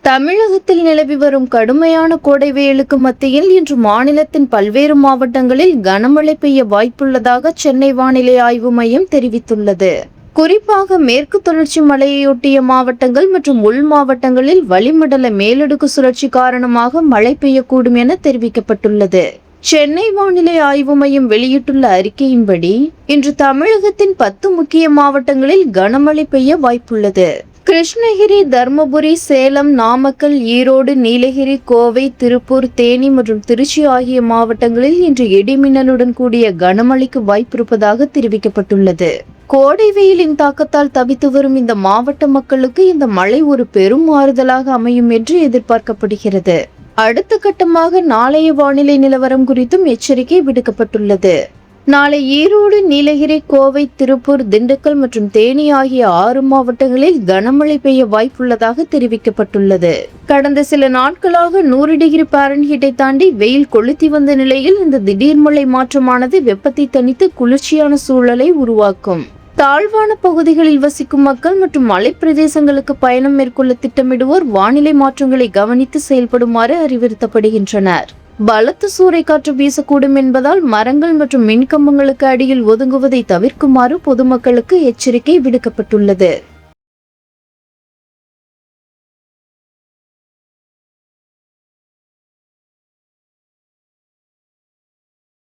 தமிழகத்தில் நிலவி வரும் கடுமையான கோடை வெயிலுக்கு மத்தியில் இன்று மாநிலத்தின் பல்வேறு மாவட்டங்களில் கனமழை பெய்ய வாய்ப்புள்ளதாக சென்னை வானிலை ஆய்வு மையம் தெரிவித்துள்ளது. குறிப்பாக மேற்கு தொடர்ச்சி மலையையொட்டிய மாவட்டங்கள் மற்றும் உள் மாவட்டங்களில் வளிமண்டல மேலடுக்கு சுழற்சி காரணமாக மழை பெய்யக்கூடும் என தெரிவிக்கப்பட்டுள்ளது. சென்னை வானிலை ஆய்வு மையம் வெளியிட்டுள்ள அறிக்கையின்படி இன்று தமிழகத்தின் 10 முக்கிய மாவட்டங்களில் கனமழை பெய்ய வாய்ப்புள்ளது. கிருஷ்ணகிரி, தர்மபுரி, சேலம், நாமக்கல், ஈரோடு, நீலகிரி, கோவை, திருப்பூர், தேனி மற்றும் திருச்சி ஆகிய மாவட்டங்களில் இன்று இடிமின்னலுடன் கூடிய கனமழைக்கு வாய்ப்பிருப்பதாக தெரிவிக்கப்பட்டுள்ளது. கோடை வெயிலின் தாக்கத்தால் தவித்து வரும் இந்த மாவட்ட மக்களுக்கு இந்த மழை ஒரு பெரும் ஆறுதலாக அமையும் என்று எதிர்பார்க்கப்படுகிறது. அடுத்த கட்டமாக நாளைய வானிலை நிலவரம் குறித்தும் எச்சரிக்கை விடுக்கப்பட்டுள்ளது. நாளை ஈரோடு, நீலகிரி, கோவை, திருப்பூர், திண்டுக்கல் மற்றும் தேனி ஆகிய 6 மாவட்டங்களில் கனமழை பெய்ய வாய்ப்புள்ளதாக தெரிவிக்கப்பட்டுள்ளது. கடந்த சில நாட்களாக 100 டிகிரி பாரன்ஹீட்டை தாண்டி வெயில் கொளுத்தி வந்த நிலையில் இந்த திடீர் மழை மாற்றமானது வெப்பத்தை தணித்து குளிர்ச்சியான சூழலை உருவாக்கும். தாழ்வான பகுதிகளில் வசிக்கும் மக்கள் மற்றும் மலைப்பிரதேசங்களுக்கு பயணம் மேற்கொள்ள திட்டமிடுவோர் வானிலை மாற்றங்களை கவனித்து செயல்படுமாறு அறிவுறுத்தப்படுகின்றனர். பலத்த சூறைக்காற்று வீசக்கூடும் என்பதால் மரங்கள் மற்றும் மின்கம்பங்களுக்கு அடியில் ஒதுங்குவதை தவிர்க்குமாறு பொதுமக்களுக்கு எச்சரிக்கை விடுக்கப்பட்டுள்ளது.